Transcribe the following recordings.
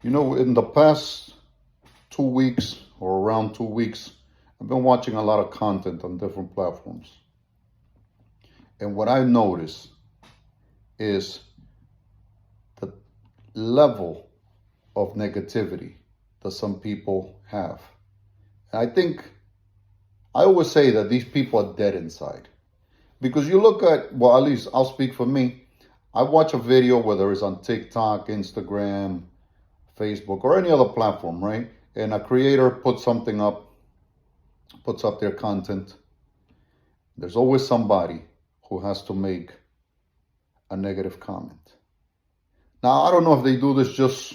In the past 2 weeks or around 2 weeks, I've been watching a lot of content on different platforms. And what I noticed is the level of negativity that some people have. And I always say that these people are dead inside. Because you look at, well, at least I'll speak for me. I watch a video, whether it's on TikTok, Instagram, Facebook, or any other platform, right? And a creator puts up their content. There's always somebody who has to make a negative comment. Now, I don't know if they do this just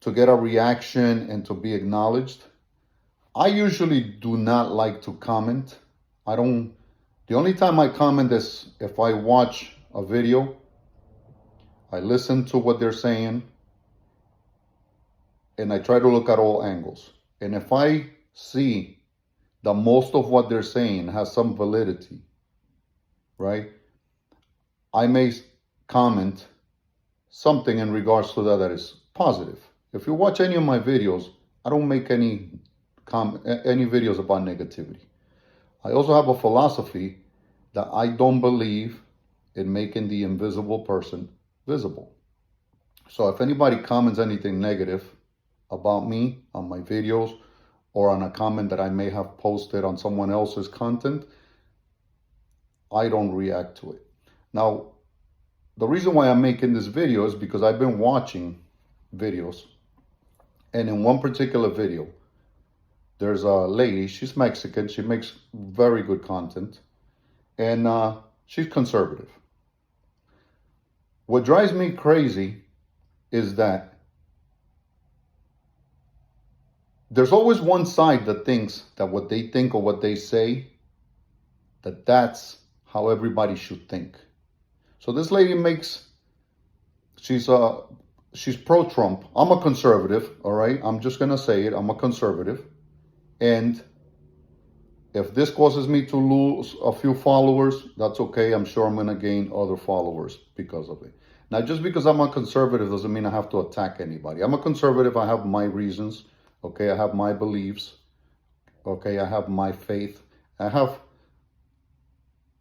to get a reaction and to be acknowledged. I usually do not like to comment. The only time I comment is if I watch a video, I listen to what they're saying, and I try to look at all angles. And if I see that most of what they're saying has some validity, right, I may comment something in regards to that is positive. If you watch any of my videos, I don't make any videos about negativity. I also have a philosophy that I don't believe in making the invisible person visible. So if anybody comments anything negative about me on my videos or on a comment that I may have posted on someone else's content, I don't react to it. Now, the reason why I'm making this video is because I've been watching videos, and in one particular video, there's a lady, she's Mexican, she makes very good content, and she's conservative. What drives me crazy is that there's always one side that thinks that what they think or what they say, that's how everybody should think. So this lady she's pro-Trump. I'm a conservative, all right? I'm just going to say it. I'm a conservative. And if this causes me to lose a few followers, that's okay. I'm sure I'm going to gain other followers because of it. Now, just because I'm a conservative doesn't mean I have to attack anybody. I'm a conservative. I have my reasons. Okay, I have my beliefs. Okay, I have my faith. I have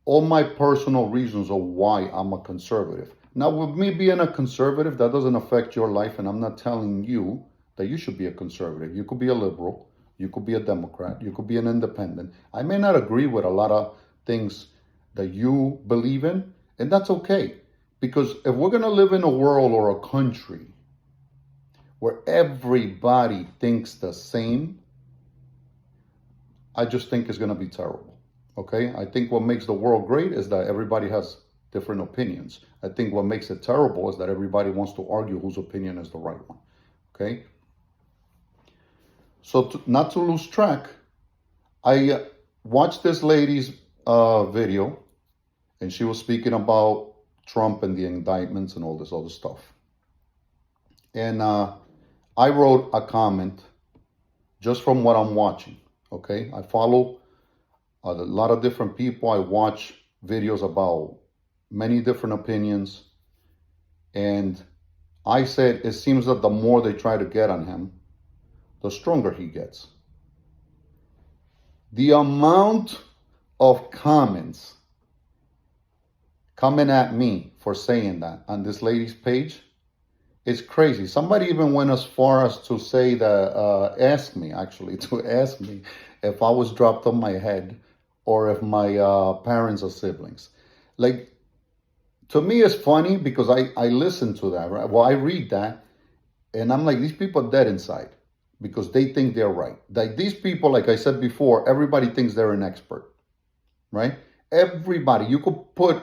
all my personal reasons of why I'm a conservative. Now, with me being a conservative, that doesn't affect your life, and I'm not telling you that you should be a conservative. You could be a liberal. You could be a Democrat. You could be an independent. I may not agree with a lot of things that you believe in, and that's okay. Because if we're going to live in a world or a country where everybody thinks the same, I just think it's going to be terrible. Okay? I think what makes the world great is that everybody has different opinions. I think what makes it terrible is that everybody wants to argue whose opinion is the right one. Okay? So not to lose track, I watched this lady's video, and she was speaking about Trump and the indictments and all this other stuff. And I wrote a comment just from what I'm watching, okay? I follow a lot of different people. I watch videos about many different opinions. And I said, it seems that the more they try to get on him, the stronger he gets. The amount of comments coming at me for saying that on this lady's page is crazy. Somebody even went as far as to say that, ask me if I was dropped on my head or if my parents are siblings. Like, to me, it's funny because I listen to that, right? Well, I read that, and I'm like, these people are dead inside because they think they're right. Like, these people, like I said before, everybody thinks they're an expert, right? Everybody. You could put,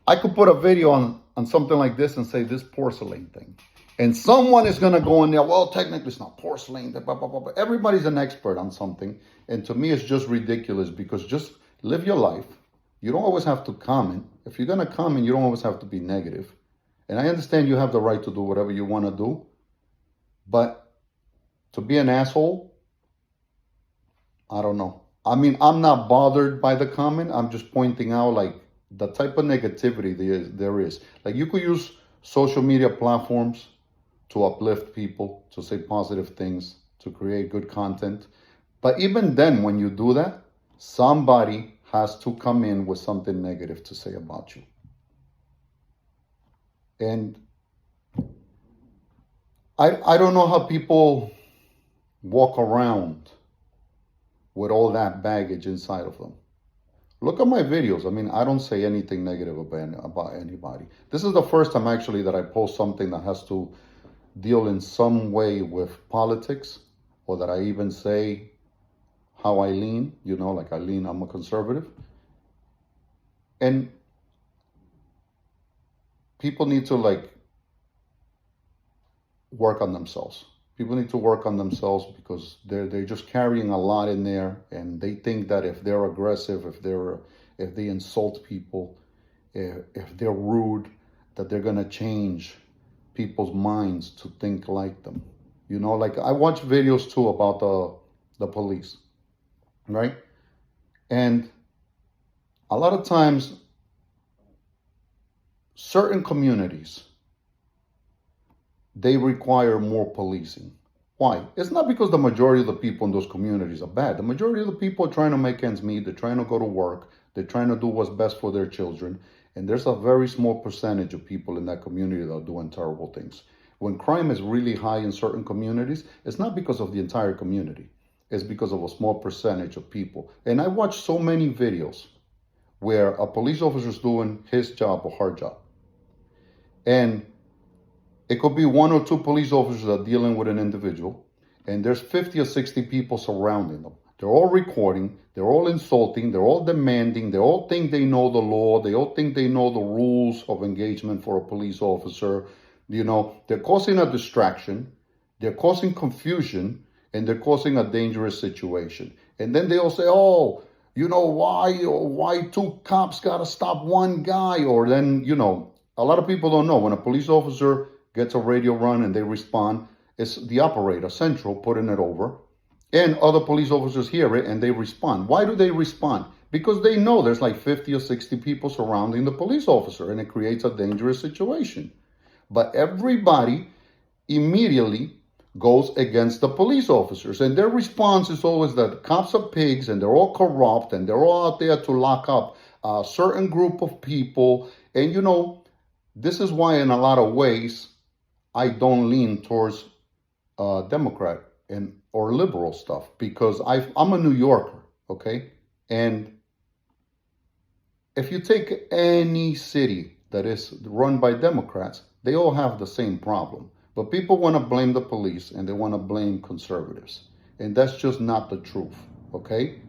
I could put a video on something like this and say, this porcelain thing. And someone is going to go in there, well, technically it's not porcelain. Blah, blah, blah, blah. Everybody's an expert on something. And to me, it's just ridiculous because just live your life. You don't always have to comment. If you're going to comment, you don't always have to be negative. And I understand you have the right to do whatever you want to do. But to be an asshole, I don't know. I mean, I'm not bothered by the comment. I'm just pointing out, like, the type of negativity there is. Like, you could use social media platforms to uplift people, to say positive things, to create good content. But even then, when you do that, somebody has to come in with something negative to say about you. And I don't know how people walk around with all that baggage inside of them. Look at my videos. I mean, I don't say anything negative about anybody. This is the first time actually that I post something that has to deal in some way with politics, or that I even say how I lean, like I'm a conservative. And people need to work on themselves. People need to work on themselves because they're just carrying a lot in there, and they think that if they're aggressive, if they insult people, if they're rude, that they're gonna change people's minds to think like them. I watch videos too about the police, right? And a lot of times, certain communities, they require more policing. Why? It's not because the majority of the people in those communities are bad. The majority of the people are trying to make ends meet. They're trying to go to work. They're trying to do what's best for their children. And there's a very small percentage of people in that community that are doing terrible things. When crime is really high in certain communities, it's not because of the entire community. It's because of a small percentage of people. And I watch so many videos where a police officer is doing his job or her job. And it could be 1 or 2 police officers that are dealing with an individual, and there's 50 or 60 people surrounding them. They're all recording, they're all insulting, they're all demanding, they all think they know the law, they all think they know the rules of engagement for a police officer. They're causing a distraction, they're causing confusion, and they're causing a dangerous situation. And then they all say, why 2 cops gotta stop 1 guy? Or then, a lot of people don't know, when a police officer gets a radio run and they respond, it's the operator, Central, putting it over. And other police officers hear it and they respond. Why do they respond? Because they know there's 50 or 60 people surrounding the police officer, and it creates a dangerous situation. But everybody immediately goes against the police officers. And their response is always that cops are pigs and they're all corrupt and they're all out there to lock up a certain group of people. And this is why in a lot of ways, I don't lean towards Democrat or liberal stuff, because I'm a New Yorker, okay? And if you take any city that is run by Democrats, they all have the same problem. But people want to blame the police and they want to blame conservatives. And that's just not the truth, okay?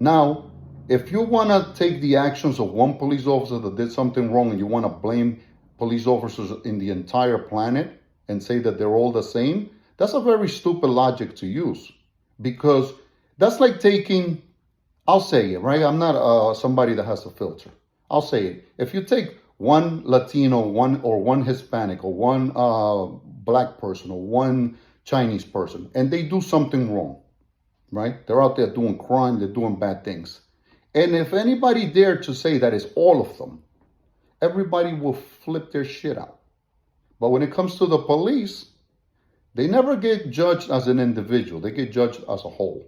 Now, if you want to take the actions of one police officer that did something wrong and you want to blame police officers in the entire planet and say that they're all the same, that's a very stupid logic to use, because that's like taking, I'll say it, right? I'm not somebody that has a filter. I'll say it. If you take one Latino, one Hispanic, or one black person, or one Chinese person, and they do something wrong, right? They're out there doing crime, they're doing bad things. And if anybody dared to say that it's all of them, everybody will flip their shit out. But when it comes to the police, they never get judged as an individual. They get judged as a whole.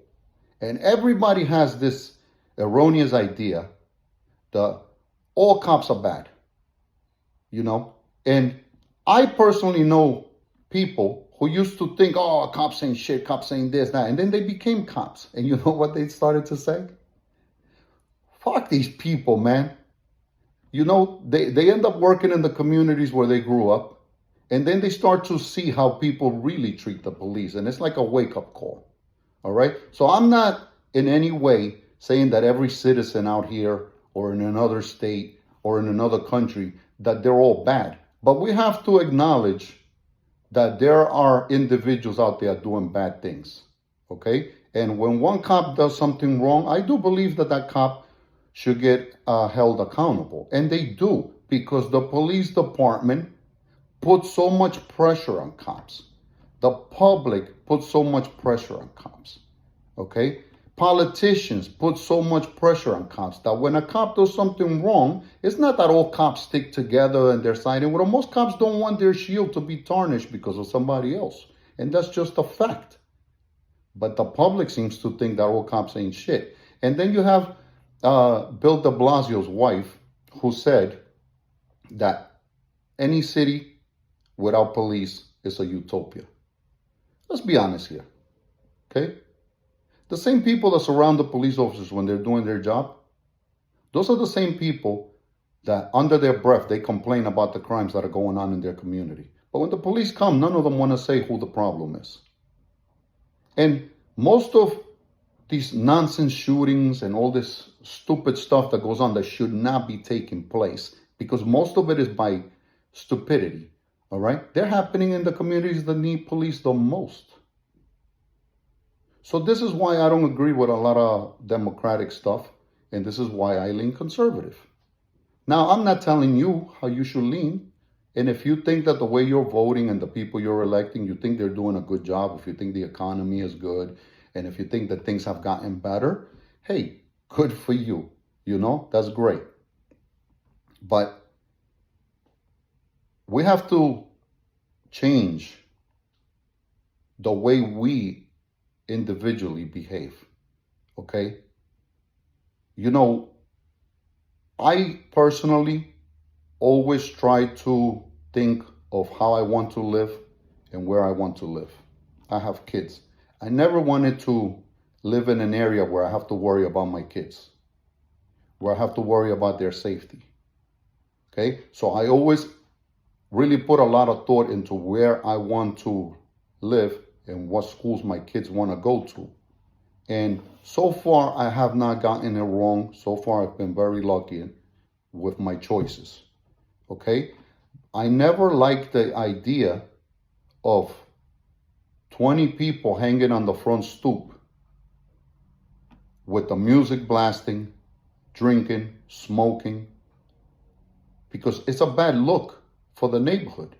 And everybody has this erroneous idea that all cops are bad, And I personally know people who used to think, cops ain't shit, cops ain't this, that. And then they became cops. And you know what they started to say? Fuck these people, man. They end up working in the communities where they grew up. And then they start to see how people really treat the police. And it's like a wake-up call. All right? So I'm not in any way saying that every citizen out here or in another state or in another country, that they're all bad. But we have to acknowledge that there are individuals out there doing bad things. Okay? And when one cop does something wrong, I do believe that that cop should get held accountable. And they do, because the police department puts so much pressure on cops. The public puts so much pressure on cops. Okay? politicians put so much pressure on cops that when a cop does something wrong, it's not that all cops stick together and they're siding with them. Most cops don't want their shield to be tarnished because of somebody else. And that's just a fact. But the public seems to think that all cops ain't shit. And then you have Bill de Blasio's wife, who said that any city without police is a utopia. Let's be honest here, okay? The same people that surround the police officers when they're doing their job, those are the same people that under their breath, they complain about the crimes that are going on in their community. But when the police come, none of them want to say who the problem is. And most of these nonsense shootings and all this stupid stuff that goes on that should not be taking place, because most of it is by stupidity, all right? They're happening in the communities that need police the most. So this is why I don't agree with a lot of Democratic stuff, and this is why I lean conservative. Now, I'm not telling you how you should lean, and if you think that the way you're voting and the people you're electing, you think they're doing a good job, if you think the economy is good, and if you think that things have gotten better, hey, good for you. You know, that's great. But we have to change the way we individually behave, okay? You know, I personally always try to think of how I want to live and where I want to live. I have kids. I never wanted to live in an area where I have to worry about my kids, where I have to worry about their safety, okay? So I always really put a lot of thought into where I want to live and what schools my kids want to go to. And so far, I have not gotten it wrong. So far, I've been very lucky with my choices, okay? I never liked the idea of 20 people hanging on the front stoop with the music blasting, drinking, smoking, because it's a bad look for the neighborhood.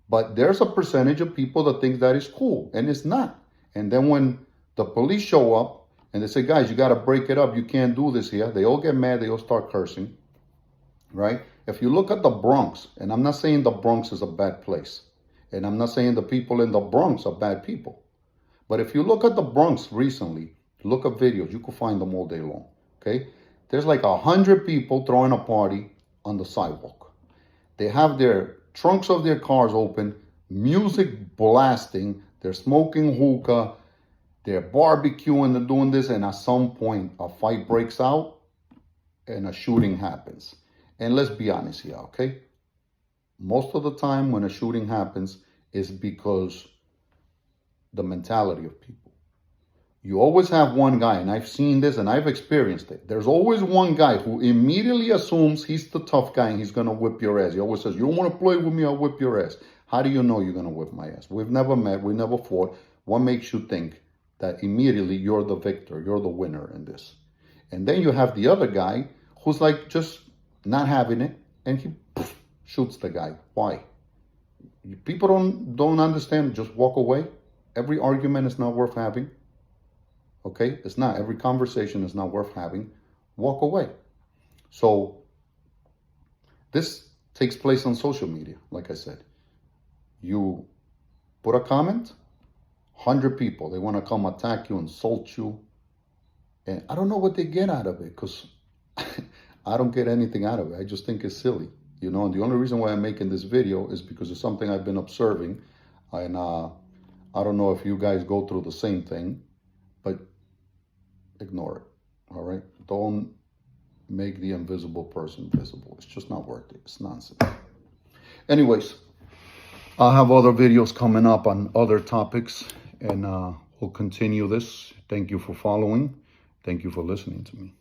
But there's a percentage of people that think that is cool, and it's not. And then when the police show up and they say, guys, you got to break it up. You can't do this here. They all get mad. They all start cursing, right? If you look at the Bronx, and I'm not saying the Bronx is a bad place, and I'm not saying the people in the Bronx are bad people. But if you look at the Bronx recently, look at videos, you can find them all day long, okay? There's like 100 people throwing a party on the sidewalk. They have their trunks of their cars open, music blasting, they're smoking hookah, they're barbecuing, they're doing this, and at some point a fight breaks out and a shooting happens. And let's be honest here, okay? Most of the time when a shooting happens is because the mentality of people. You always have one guy, and I've seen this and I've experienced it. There's always one guy who immediately assumes he's the tough guy and he's going to whip your ass. He always says, you don't want to play with me, I'll whip your ass. How do you know you're going to whip my ass? We've never met, we never fought. What makes you think that immediately you're the victor, you're the winner in this? And then you have the other guy who's like just not having it, and he shoots the guy. Why? People don't understand, just walk away. Every argument is not worth having. Okay, it's not. Every conversation is not worth having. Walk away. So this takes place on social media, like I said. You put a comment, 100 people, they want to come attack you, insult you. And I don't know what they get out of it, because I don't get anything out of it. I just think it's silly, you know. And the only reason why I'm making this video is because it's something I've been observing. And I don't know if you guys go through the same thing, but ignore it, all right? Don't make the invisible person visible. It's just not worth it. It's nonsense. Anyways, I'll have other videos coming up on other topics, and we'll continue this. Thank you for following. Thank you for listening to me.